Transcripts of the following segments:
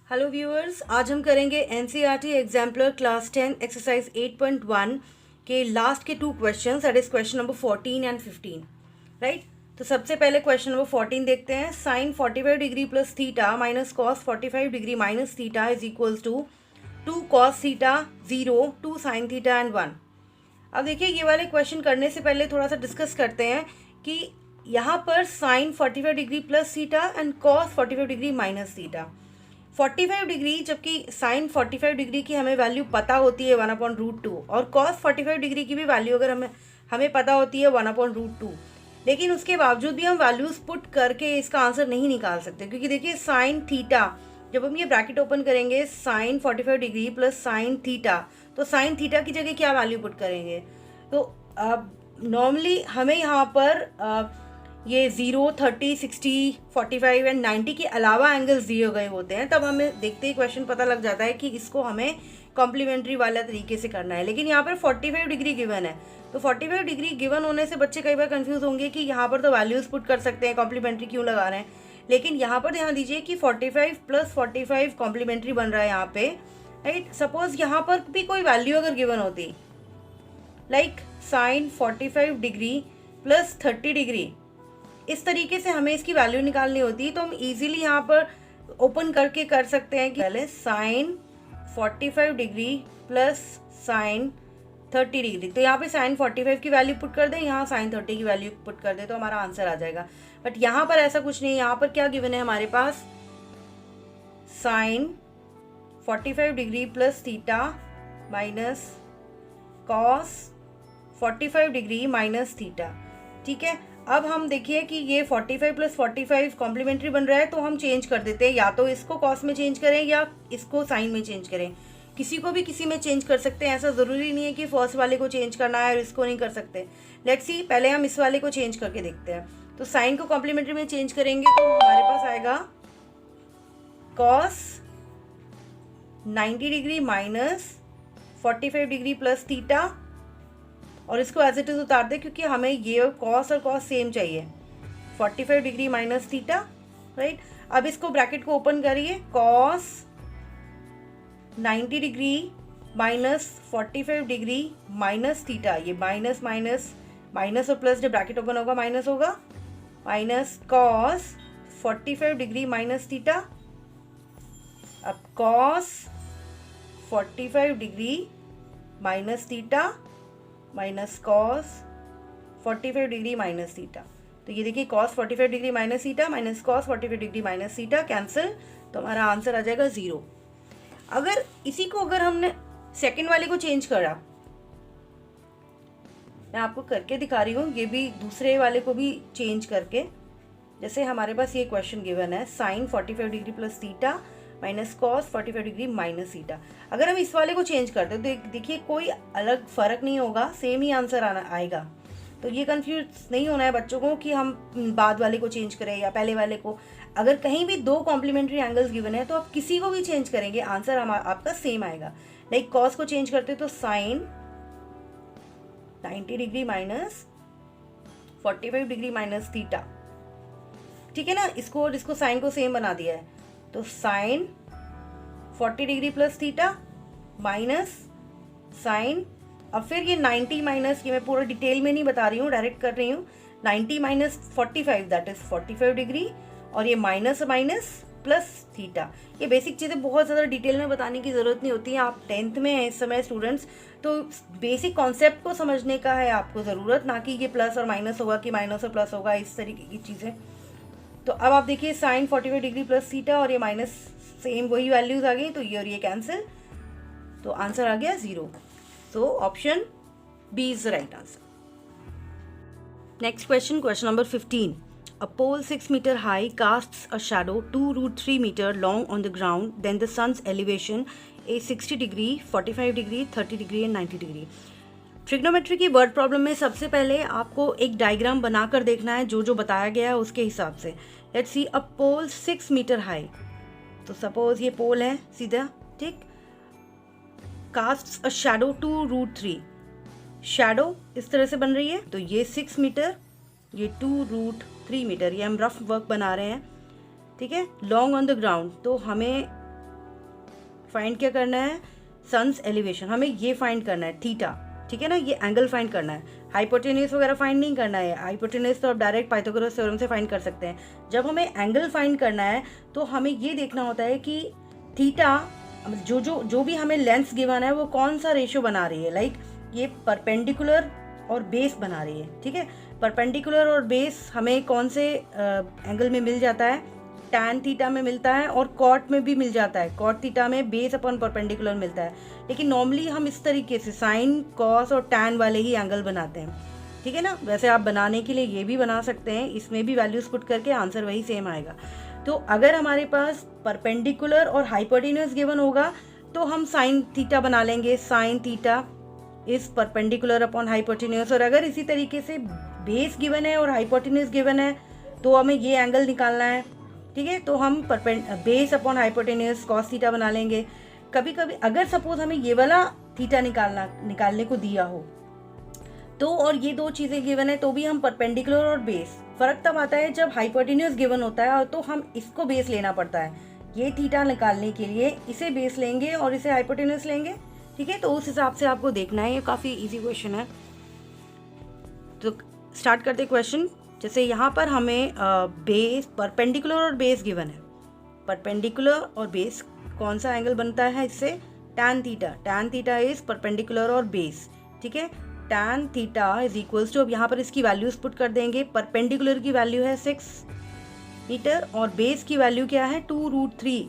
Hello viewers, आज हम करेंगे एनसीईआरटी एग्जाम्पलर क्लास 10 एक्सरसाइज 8.1 के लास्ट के 2 questions, that is question number 14 and 15, right. तो सबसे पहले क्वेश्चन नंबर 14 देखते हैं। Sine 45 degree plus theta minus cos 45 degree minus theta is equals to 2 cos theta 0, 2 sine theta and 1। अब देखिए, ये वाले क्वेश्चन करने से पहले थोड़ा सा डिस्कस करते हैं कि यहाँ पर sine 45 degree plus theta and cos 45 degree minus theta, 45 degree, जबकि साइन 45 डिग्री की हमें वैल्यू पता होती है 1/√2 और कॉस 45 डिग्री की भी वैल्यू अगर हमें पता होती है 1/√2, लेकिन उसके बावजूद भी हम वैल्यूज पुट करके इसका आंसर नहीं निकाल सकते, क्योंकि देखिए साइन थीटा, जब हम ये ब्रैकेट ओपन करेंगे sine 45 degree plus sine theta, तो साइन थीटा की जगह क्या वैल्यू पुट करेंगे। तो नॉर्मली हमें यहाँ पर ये 0, 30, 60, 45 एंड 90 के अलावा एंगल्स दिए गए होते हैं, तब हमें देखते ही क्वेश्चन पता लग जाता है कि इसको हमें कॉम्प्लीमेंट्री वाला तरीके से करना है। लेकिन यहाँ पर 45 डिग्री गिवन है, तो 45 डिग्री गिवन होने से बच्चे कई बार कंफ्यूज होंगे कि यहाँ पर तो वैल्यूज पुट कर सकते हैं, कॉम्प्लीमेंट्री क्यों लगा रहे हैं। लेकिन यहाँ पर ध्यान दीजिए कि 45 प्लस 45 कॉम्प्लीमेंट्री बन रहा है यहाँ पे, राइट। सपोज यहाँ पर भी कोई वैल्यू अगर गिवन होती, like sine 45 degree plus 30 degree, इस तरीके से हमें इसकी वैल्यू निकालनी होती है, तो हम इजीली यहाँ पर ओपन करके कर सकते हैं कि पहले sine 45 degree plus sine 30 degree, तो यहाँ पे साइन 45 की वैल्यू पुट कर दें, यहाँ साइन 30 की वैल्यू पुट कर दें, तो हमारा आंसर आ जाएगा। बट यहाँ पर ऐसा कुछ नहीं, यहाँ पर क्या गिवन है हमारे पास, sine 45 degree plus theta minus cos 45 degree minus theta, ठीक है। अब हम देखिए कि ये 45 प्लस 45 कॉम्प्लीमेंट्री बन रहा है, तो हम चेंज कर देते हैं, या तो इसको कॉस में चेंज करें या इसको साइन में चेंज करें, किसी को भी किसी में चेंज कर सकते हैं, ऐसा ज़रूरी नहीं है कि फर्स्ट वाले को चेंज करना है और इसको नहीं कर सकते। लेट्स सी, पहले हम इस वाले को चेंज करके देखते हैं। तो साइन को कॉम्प्लीमेंट्री में चेंज करेंगे तो हमारे पास आएगा cos 90 degree minus 45 degree plus theta, और इसको एज इट इज उतार दे, क्योंकि हमें ये कॉस और कॉस सेम चाहिए, 45 डिग्री माइनस थीटा, राइट। अब इसको ब्रैकेट को ओपन करिए, cos 90 degree minus 45 degree minus theta, ये माइनस माइनस माइनस और प्लस, जब ब्रैकेट ओपन होगा माइनस होगा, minus cos 45 degree minus theta. अब cos 45 degree minus theta minus cos 45 degree minus theta, तो ये देखिए cos 45 degree minus theta minus cos 45 degree minus theta cancel, तो हमारा आंसर आ जाएगा 0। अगर इसी को अगर हमने सेकंड वाले को चेंज करा, मैं आपको करके दिखा रही हूँ, ये भी दूसरे वाले को भी चेंज करके, जैसे हमारे पास ये क्वेश्चन गिवन है sine 45 degree plus theta minus cos 45 degree minus theta, अगर हम इस वाले को चेंज करते तो देखिए कोई अलग फर्क नहीं होगा, सेम ही आंसर आएगा। तो ये कंफ्यूज नहीं होना है बच्चों को कि हम बाद वाले को चेंज करें या पहले वाले को। अगर कहीं भी 2 कॉम्प्लीमेंट्री एंगल्स गिवन है तो आप किसी को भी चेंज करेंगे, आंसर आपका सेम आएगा। लाइक कॉस को चेंज करते तो sine 90 degree minus 45 degree minus theta, ठीक है ना। इसको साइन को सेम बना दिया है, तो sine 40 degree plus theta minus sine, अब फिर ये 90 माइनस, ये मैं पूरा डिटेल में नहीं बता रही हूँ, डायरेक्ट कर रही हूँ, 90 माइनस 45 दैट इज 45 डिग्री, और ये माइनस माइनस प्लस थीटा। ये बेसिक चीज़ें बहुत ज़्यादा डिटेल में बताने की ज़रूरत नहीं होती है, आप 10th में हैं इस समय स्टूडेंट्स, तो बेसिक कॉन्सेप्ट को समझने का है आपको ज़रूरत, ना कि ये प्लस और माइनस होगा कि माइनस और प्लस होगा, इस तरीके की चीज़ें। तो अब आप देखिए साइन 45 डिग्री प्लस थीटा और ये माइनस, सेम वही वैल्यूज आ गई, तो ये और ये कैंसिल, तो आंसर आ गया 0। So option B is the right answer. Next question, question number 15। A pole 6 meter high casts a shadow 2√3 meter long on the ground. Then the sun's elevation is 60 degree, 45 degree, 30 degree and 90 degree. Trigonometry की word problem में सबसे पहले आपको एक diagram बनाकर देखना है, जो बताया गया है उसके हिसाब से। Let's see a pole 6 meter high, तो सपोज ये पोल है सीधा, ठीक। कास्ट्स अ शैडो 2√3, शैडो इस तरह से बन रही है, तो ये 6 मीटर, ये 2√3 मीटर, ये हम रफ वर्क बना रहे हैं, ठीक है। लॉन्ग ऑन द ग्राउंड, तो हमें फाइंड क्या करना है, सन्स एलिवेशन, हमें ये फाइंड करना है थीटा, ठीक है ना, ये एंगल फाइंड करना है, हाइपोटेन्यूज वगैरह फाइंड नहीं करना है। हाइपोटेन्यूज तो आप डायरेक्ट पाइथागोरस थ्योरम से फाइंड कर सकते हैं। जब हमें एंगल फाइंड करना है तो हमें ये देखना होता है कि थीटा जो भी हमें लेंथ गिवन है वो कौन सा रेशियो बना रही है, लाइक ये परपेंडिकुलर और बेस बना रही है, ठीक है। परपेंडिकुलर और बेस हमें कौन से एंगल में मिल जाता है, टैन थीटा में मिलता है और कॉट में भी मिल जाता है, कॉट थीटा में बेस अपॉन परपेंडिकुलर मिलता है। लेकिन नॉर्मली हम इस तरीके से साइन, कॉस और टैन वाले ही एंगल बनाते हैं, ठीक है ना। वैसे आप बनाने के लिए ये भी बना सकते हैं, इसमें भी वैल्यूज पुट करके आंसर वही सेम आएगा। तो अगर हमारे पास परपेंडिकुलर और हाइपोटेन्यूज गिवन होगा तो हम साइन थीटा बना लेंगे, sine theta is perpendicular upon hypotenuse. और अगर इसी तरीके से बेस गिवन है और हाइपोटेन्यूज गिवन है तो हमें ये एंगल निकालना है, ठीक है, तो हम base upon hypotenuse cos theta बना लेंगे। कभी कभी अगर सपोज हमें ये वाला थीटा निकालने को दिया हो तो, और ये दो चीज़ें गिवन है तो भी हम परपेंडिकुलर और बेस, फर्क तब आता है जब हाइपोटेन्यूज गिवन होता है और तो हम इसको बेस लेना पड़ता है। ये थीटा निकालने के लिए इसे बेस लेंगे और इसे हाइपोटेन्यूज लेंगे, ठीक है। तो उस हिसाब से आपको देखना है, ये काफ़ी इजी क्वेश्चन है। तो स्टार्ट करते क्वेश्चन। जैसे यहाँ पर हमें बेस, परपेंडिकुलर और बेस गिवन है। परपेंडिकुलर और बेस कौन सा एंगल बनता है इससे, tan theta. Tan theta is perpendicular और बेस, ठीक है। Tan theta is equals to, अब यहाँ पर इसकी वैल्यूज पुट कर देंगे। परपेंडिकुलर की वैल्यू है 6 मीटर और बेस की वैल्यू क्या है 2√3।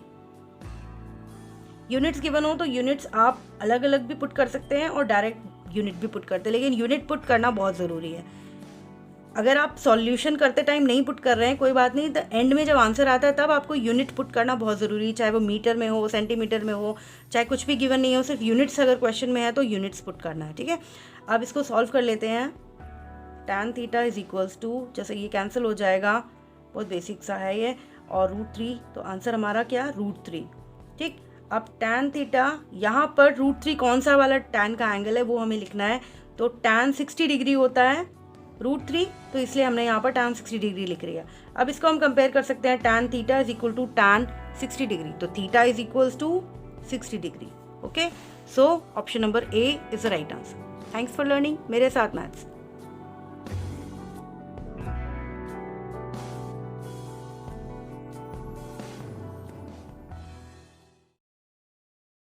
यूनिट्स गिवन हो तो यूनिट्स आप अलग अलग भी पुट कर सकते हैं और डायरेक्ट यूनिट भी पुट करते हैं, लेकिन यूनिट पुट करना बहुत ज़रूरी है। अगर आप सॉल्यूशन करते टाइम नहीं पुट कर रहे हैं कोई बात नहीं, तो एंड में जब आंसर आता है तब आपको यूनिट पुट करना बहुत ज़रूरी है, चाहे वो मीटर में हो, सेंटीमीटर में हो, चाहे कुछ भी गिवन नहीं हो, सिर्फ यूनिट्स अगर क्वेश्चन में है तो यूनिट्स पुट करना है, ठीक है। अब इसको सॉल्व कर लेते हैं। Tan theta is equals to, जैसे ये कैंसिल हो जाएगा, बहुत बेसिक सा है ये, और √3, तो आंसर हमारा क्या, √3, ठीक। अब टैन थीटा, यहाँ पर √3 कौन सा वाला टैन का एंगल है वो हमें लिखना है। तो टैन 60 डिग्री होता है √3, तो इसलिए हमने यहाँ पर टैन 60 डिग्री लिख रही है। अब इसको हम कंपेयर कर सकते हैं, tan theta is equal to tan 60 degree, तो theta is equals to 60 degree. Okay, so option number A is the right answer. Thanks for learning मेरे साथ मैथ्स।